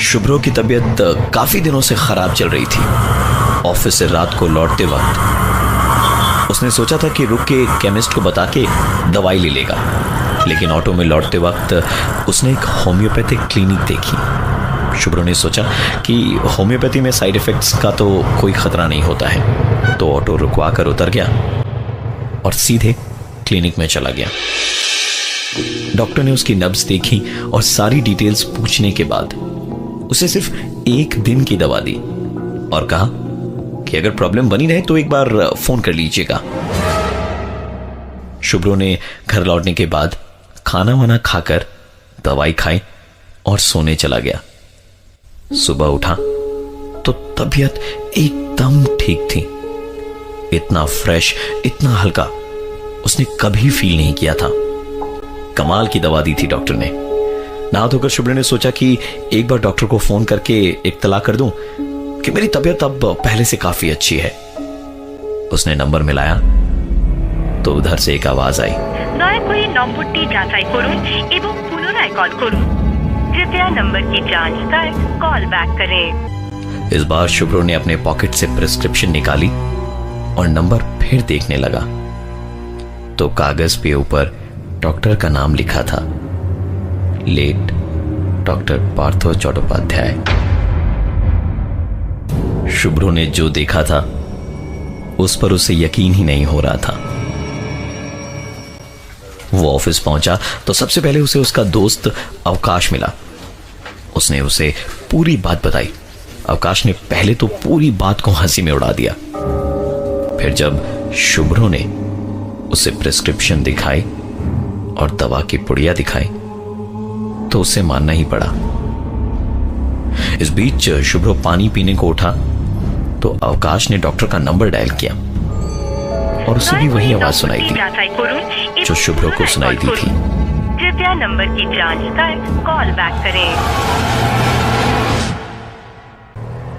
शुभ्रो की तबीयत काफी दिनों से खराब चल रही थी। ऑफिस से रात को लौटते वक्त उसने सोचा था कि रुक के केमिस्ट को बता के दवाई ले लेगा, लेकिन ऑटो में लौटते वक्त उसने एक होम्योपैथिक क्लिनिक देखी। शुभ्रो ने सोचा कि होम्योपैथी में साइड इफेक्ट्स का तो कोई खतरा नहीं होता है, तो ऑटो रुकवा कर उतर गया और सीधे क्लिनिक में चला गया। डॉक्टर ने उसकी नब्ज देखी और सारी डिटेल्स पूछने के बाद उसे सिर्फ 1 दिन की दवा दी और कहा कि अगर प्रॉब्लम बनी रहे तो एक बार फोन कर लीजिएगा। शुभ्रो ने घर लौटने के बाद खाना वाना खाकर दवाई खाई और सोने चला गया। सुबह उठा तो तबीयत एकदम ठीक थी। इतना फ्रेश, इतना हल्का उसने कभी फील नहीं किया था। कमाल की दवा दी थी डॉक्टर ने। नहा धोकर शुभ्रो ने सोचा कि एक बार डॉक्टर को फोन करके इत्तला कर दूं कि मेरी तबीयत अब पहले से काफी अच्छी है। उसने नंबर मिलाया तो उधर से एक आवाज आई, दया करे नम्बरटी যাচাই করুন এবং পুনরায় কল করুন। कृपया नंबर की जांच कर कॉल बैक करें। इस बार शुभ्रो ने अपने पॉकेट से प्रिस्क्रिप्शन निकाली और नंबर फिर देखने लगा तो कागज पे ऊपर डॉक्टर का नाम लिखा था, लेट डॉक्टर पार्थो चट्टोपाध्याय। शुभ्रो ने जो देखा था उस पर उसे यकीन ही नहीं हो रहा था। वो ऑफिस पहुंचा तो सबसे पहले उसे उसका दोस्त अवकाश मिला। उसने उसे पूरी बात बताई। अवकाश ने पहले तो पूरी बात को हंसी में उड़ा दिया, फिर जब शुभ्रो ने उसे प्रिस्क्रिप्शन दिखाई और दवा की पुड़िया दिखाई तो उसे मानना ही पड़ा। इस बीच शुभ्रो पानी पीने को उठा तो अवकाश ने डॉक्टर का नंबर डायल किया और उसे भी वही आवाज सुनाई दी जो शुभ्रो को सुनाई दी थी। कृपया नंबर की जांच कर कॉल बैक करें।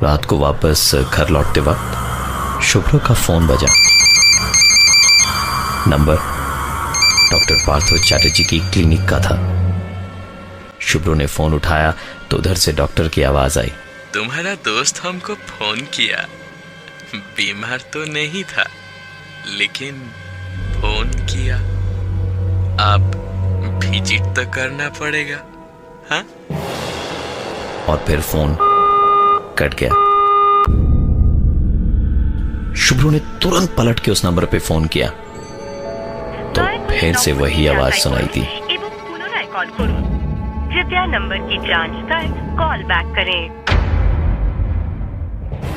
रात को वापस घर लौटते वक्त शुभ्रो का फोन बजा। नंबर डॉक्टर पार्थो चैटर्जी की क्लिनिक का था। शुभ्रो ने फोन उठाया तो उधर से डॉक्टर की आवाज आई, तुम्हारा दोस्त हमको फोन किया, बीमार तो नहीं था लेकिन फोन किया, अब विजिट तो करना पड़ेगा। हाँ? और फिर फोन कट गया। शुभ्रो ने तुरंत पलट के उस नंबर पे फोन किया तो फिर से वही आवाज सुनाई दी, कृपया नंबर की जांच कर कॉल बैक करें।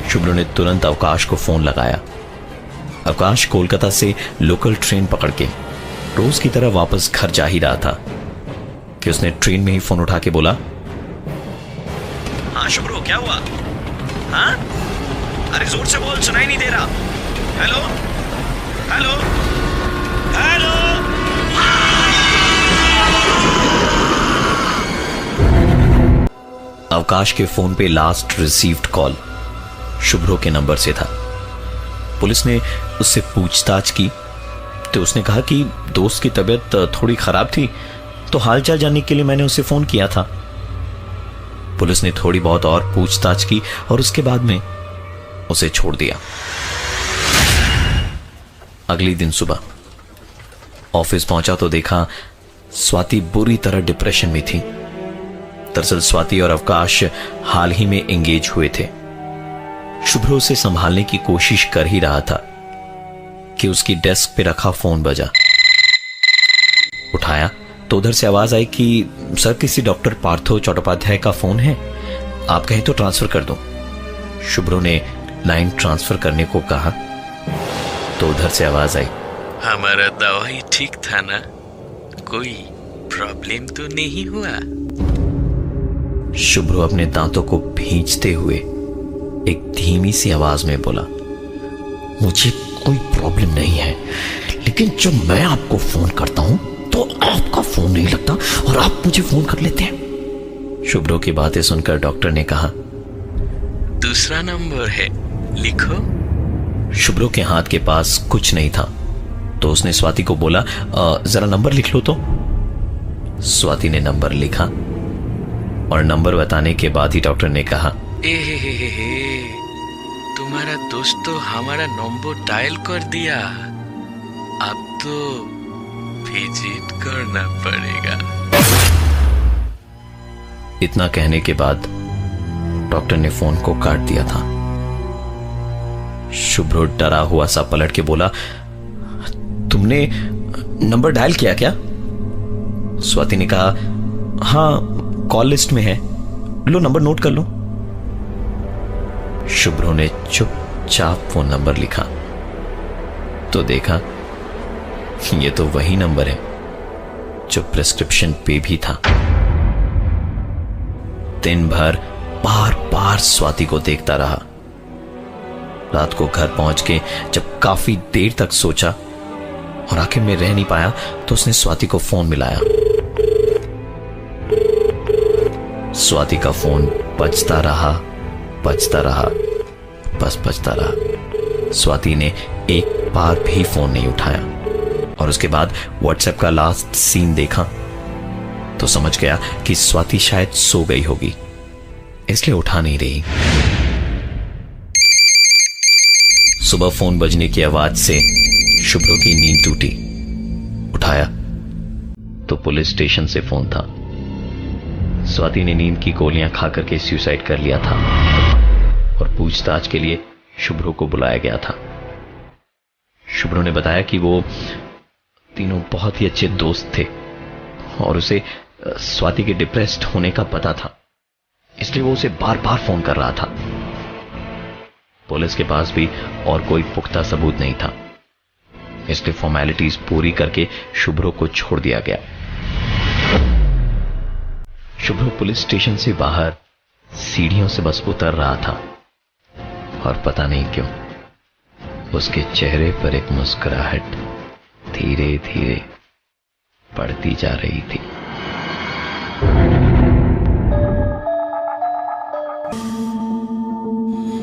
शुभ्रो ने तुरंत अवकाश को फोन लगाया। अवकाश कोलकाता से लोकल ट्रेन पकड़ के रोज की तरह वापस घर जा ही रहा था कि उसने ट्रेन में ही फोन उठा के बोला, हाँ शुभ्रो क्या हुआ? हाँ? अरे जोर से बोल, सुनाई नहीं दे रहा। Hello hello hello. अवकाश के फोन पे लास्ट रिसीव्ड कॉल शुभ्रो के नंबर से था। पुलिस ने उससे पूछताछ की तो उसने कहा कि दोस्त की तबीयत थोड़ी खराब थी तो हालचाल जानने के लिए मैंने उसे फोन किया था। पुलिस ने थोड़ी बहुत और पूछताछ की और उसके बाद में उसे छोड़ दिया। अगले दिन सुबह ऑफिस पहुंचा तो देखा स्वाति बुरी तरह डिप्रेशन में थी। दरअसल स्वाति और अवकाश हाल ही में एंगेज हुए थे। शुभ्रो उसे संभालने की कोशिश कर ही रहा था कि उसकी डेस्क पे रखा फोन बजा। उठाया तो उधर से आवाज आई कि सर किसी डॉक्टर पार्थो चट्टोपाध्याय का फोन है, आप कहें तो ट्रांसफर कर दूं। शुभ्रो ने लाइन ट्रांसफर करने को कहा तो उधर से आवाज आई, हमारा दवाई ठीक था ना, कोई प्रॉब्लम तो नहीं हुआ? शुभ्रो अपने दांतों को भींचते हुए एक धीमी सी आवाज में बोला, मुझे कोई प्रॉब्लम नहीं है, लेकिन जब मैं आपको फोन करता हूं तो आपका फोन नहीं लगता और आप मुझे फोन कर लेते हैं। शुभ्रो की बातें सुनकर डॉक्टर ने कहा, दूसरा नंबर है, लिखो। शुभ्रो के हाथ के पास कुछ नहीं था तो उसने स्वाति को बोला, जरा नंबर लिख लो तो। स्वाति ने नंबर लिखा और नंबर बताने के बाद ही डॉक्टर ने कहा, ए तुम्हारा दोस्त तो हमारा नंबर डायल कर दिया, अब तो विजिट करना पड़ेगा। इतना कहने के बाद डॉक्टर ने फोन को काट दिया था। शुभ्रो डरा हुआ सा पलट के बोला, तुमने नंबर डायल किया क्या? स्वाति ने कहा, हां, कॉल लिस्ट में है, लो नंबर नोट कर लो। शुभ्रो ने चुपचाप फोन नंबर लिखा तो देखा ये तो वही नंबर है जो प्रिस्क्रिप्शन पे भी था। दिन भर बार बार स्वाति को देखता रहा। रात को घर पहुंच के जब काफी देर तक सोचा और आखिर में रह नहीं पाया तो उसने स्वाति को फोन मिलाया। स्वाति का फोन बजता रहा, बस बजता रहा। स्वाति ने एक बार भी फोन नहीं उठाया और उसके बाद व्हाट्सएप का लास्ट सीन देखा तो समझ गया कि स्वाति शायद सो गई होगी, इसलिए उठा नहीं रही। सुबह फोन बजने की आवाज से शुभ्रो की नींद टूटी। उठाया तो पुलिस स्टेशन से फोन था। स्वाति ने नींद की गोलियां खाकर के सुसाइड कर लिया था और पूछताछ के लिए शुभ्रो को बुलाया गया था। शुभ्रो ने बताया कि वो तीनों बहुत ही अच्छे दोस्त थे और उसे स्वाति के डिप्रेस्ड होने का पता था, इसलिए वो उसे बार बार फोन कर रहा था। पुलिस के पास भी और कोई पुख्ता सबूत नहीं था, इसलिए फॉर्मेलिटीज पूरी करके शुभ्रो को छोड़ दिया गया। शुभ्रो पुलिस स्टेशन से बाहर सीढ़ियों से बस उतर रहा था और पता नहीं क्यों उसके चेहरे पर एक मुस्कुराहट धीरे धीरे बढ़ती जा रही थी।